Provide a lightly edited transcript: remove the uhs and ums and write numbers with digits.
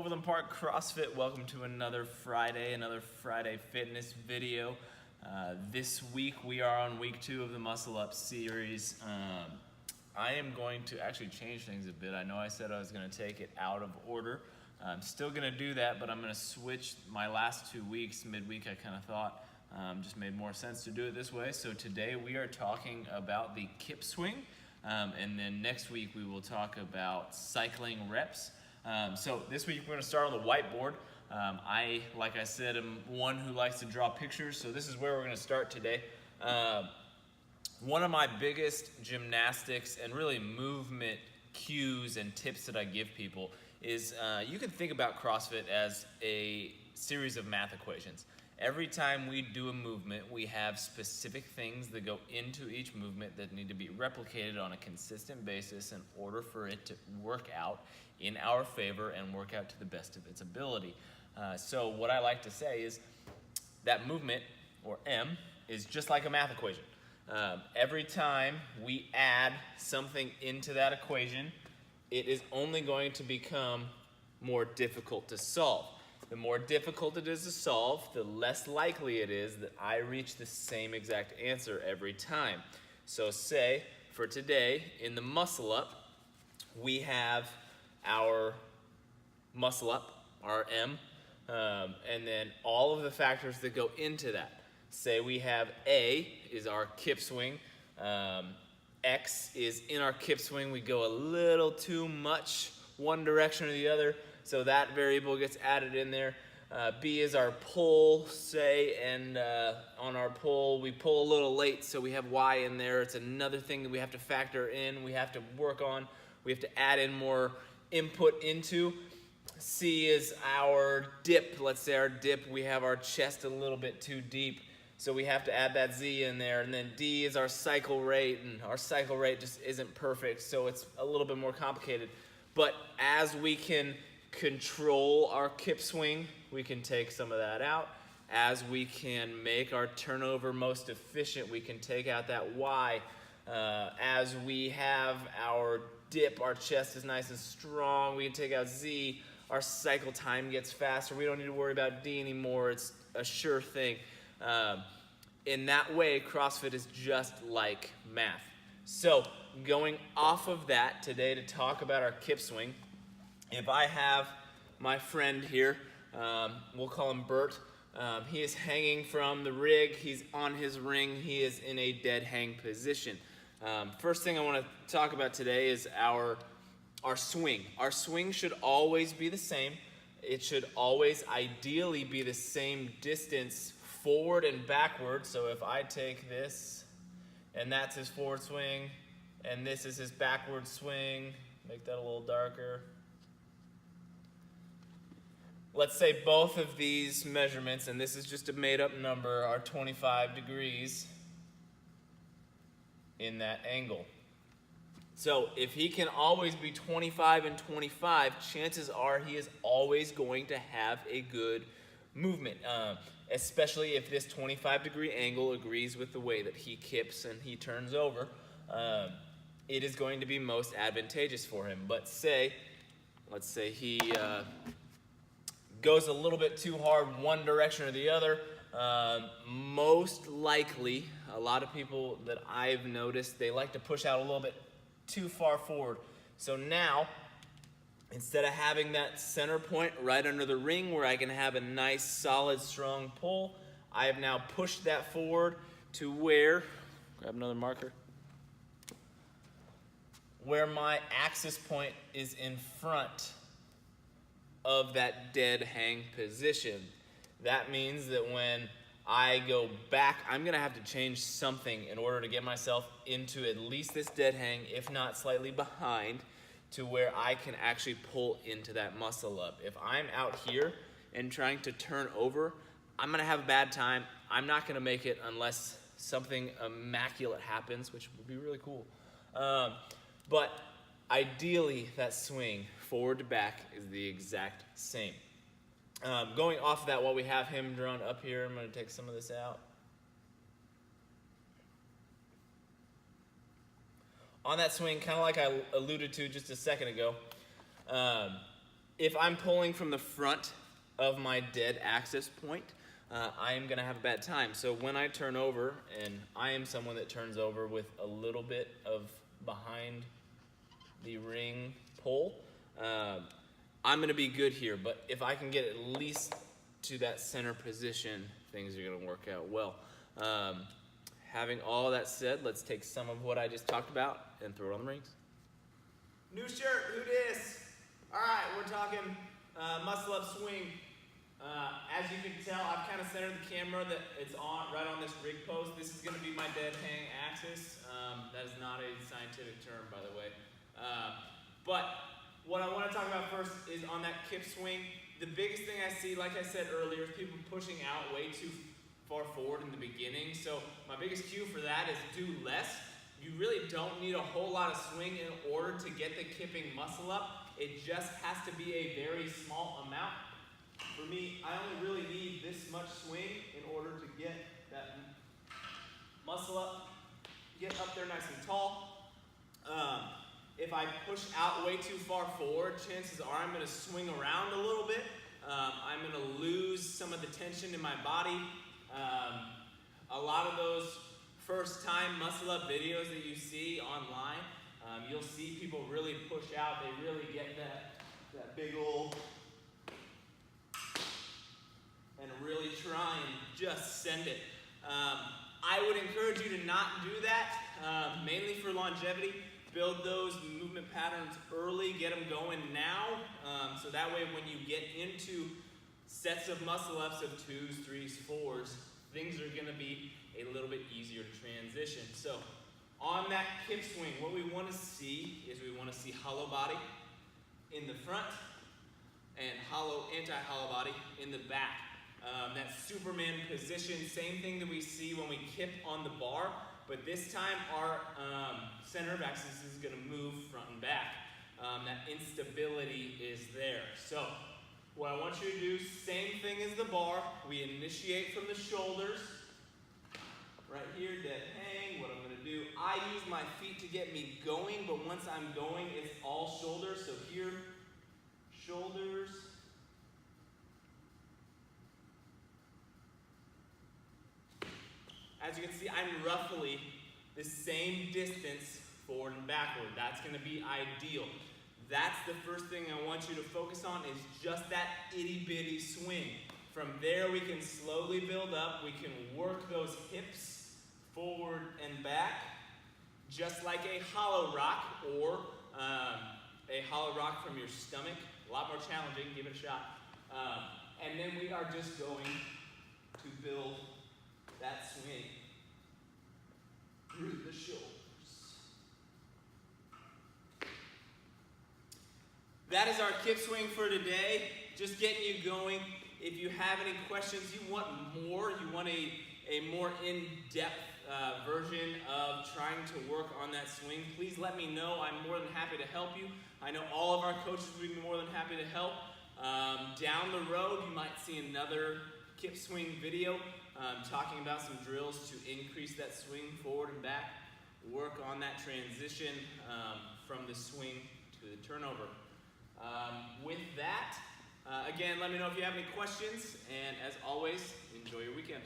Overland Park CrossFit. Welcome to another Friday fitness video. This week we are on week 2 of the Muscle Up series. I am going to actually change things a bit. I know I said I was going to take it out of order. I'm still going to do that, but I'm going to switch my last 2 weeks. Midweek I kind of thought just made more sense to do it this way. So today we are talking about the kip swing, and then next week we will talk about cycling reps. So this week we're going to start on the whiteboard. Like I said, am one who likes to draw pictures, so this is where we're going to start today. One of my biggest gymnastics and really movement cues and tips that I give people is you can think about CrossFit as a series of math equations. Every time we do a movement, we have specific things that go into each movement that need to be replicated on a consistent basis in order for it to work out in our favor and work out to the best of its ability. So what I like to say is that movement, or M, is just like a math equation. Every time we add something into that equation, it is only going to become more difficult to solve. The more difficult it is to solve, the less likely it is that I reach the same exact answer every time. So say, for today, in the muscle up, we have our muscle up, our M, and then all of the factors that go into that. Say we have A is our kip swing, X is in our kip swing, we go a little too much one direction or the other, so that variable gets added in there. B is our pull, say, and on our pull, we pull a little late, so we have Y in there. It's another thing that we have to factor in, we have to work on, we have to add in more input into. C is our dip. Let's say our dip, we have our chest a little bit too deep, so we have to add that Z in there. And then D is our cycle rate, and our cycle rate just isn't perfect, so it's a little bit more complicated. But as we can control our kip swing, we can take some of that out. As we can make our turnover most efficient, we can take out that Y. As we have our dip, our chest is nice and strong, we can take out Z. Our cycle time gets faster. We don't need to worry about D anymore. It's a sure thing. In that way, CrossFit is just like math. So going off of that today to talk about our kip swing, if I have my friend here, we'll call him Bert. He is hanging from the rig. He's on his ring. He is in a dead hang position. First thing I want to talk about today is our swing. Our swing should always be the same. It should always ideally be the same distance forward and backward. So if I take this, and that's his forward swing, and this is his backward swing, make that a little darker. Let's say both of these measurements, and this is just a made-up number, are 25 degrees in that angle. So if he can always be 25 and 25, chances are he is always going to have a good movement, especially if this 25-degree angle agrees with the way that he kips and he turns over. It is going to be most advantageous for him. But let's say he goes a little bit too hard one direction or the other, most likely, a lot of people that I've noticed, they like to push out a little bit too far forward. So now, instead of having that center point right under the ring where I can have a nice, solid, strong pull, I have now pushed that forward to where, grab another marker, where my axis point is in front of that dead hang position. That means that when I go back, I'm gonna have to change something in order to get myself into at least this dead hang, if not slightly behind, to where I can actually pull into that muscle up. If I'm out here and trying to turn over, I'm gonna have a bad time. I'm not gonna make it unless something immaculate happens, which would be really cool. But ideally, that swing, forward to back, is the exact same. Going off of that, while we have him drawn up here, I'm going to take some of this out. On that swing, kind of like I alluded to just a second ago, if I'm pulling from the front of my dead axis point, I am gonna have a bad time. So when I turn over, and I am someone that turns over with a little bit of behind the ring pull, I'm gonna be good here. But if I can get at least to that center position, things are gonna work out well. Having all that said, let's take some of what I just talked about and throw it on the rings. New shirt, who dis? All right, we're talking muscle up swing. As you can tell, I've kind of centered the camera that it's on right on this rig post. This is going to be my dead hang axis. That is not a scientific term, by the way. But what I want to talk about first is on that kip swing. The biggest thing I see, like I said earlier, is people pushing out way too far forward in the beginning. So my biggest cue for that is do less. You really don't need a whole lot of swing in order to get the kipping muscle up. It just has to be a very small amount. For me, I only really need this much swing in order to get that muscle up, get up there nice and tall. If I push out way too far forward, chances are I'm going to swing around a little bit. I'm going to lose some of the tension in my body. A lot of those first time muscle up videos that you see online, you'll see people really push out. They really get that big old, and really try and just send it. I would encourage you to not do that, mainly for longevity. Build those movement patterns early, get them going now, so that way when you get into sets of muscle ups of 2s, 3s, 4s, things are going to be a little bit easier to transition. So on that kip swing, what we want to see is we want to see hollow body in the front and hollow, anti-hollow body in the back. That Superman position, same thing that we see when we kip on the bar, but this time our center of axis is going to move front and back. That instability is there. So what I want you to do, same thing as the bar. We initiate from the shoulders. Right here, dead hang. What I'm going to do, I use my feet to get me going, but once I'm going, it's all shoulders. So here, shoulders. As you can see, I'm roughly the same distance forward and backward. That's going to be ideal. That's the first thing I want you to focus on, is just that itty bitty swing. From there we can slowly build up. We can work those hips forward and back, just like a hollow rock, or a hollow rock from your stomach. A lot more challenging, give it a shot. And then we are just going to build that swing through the shoulders. That is our kip swing for today. Just getting you going. If you have any questions, you want more, you want a more in-depth version of trying to work on that swing, please let me know. I'm more than happy to help you. I know all of our coaches would be more than happy to help. Down the road, you might see another kip swing video talking about some drills to increase that swing forward and back, work on that transition from the swing to the turnover. With that, again, let me know if you have any questions, and as always, enjoy your weekend.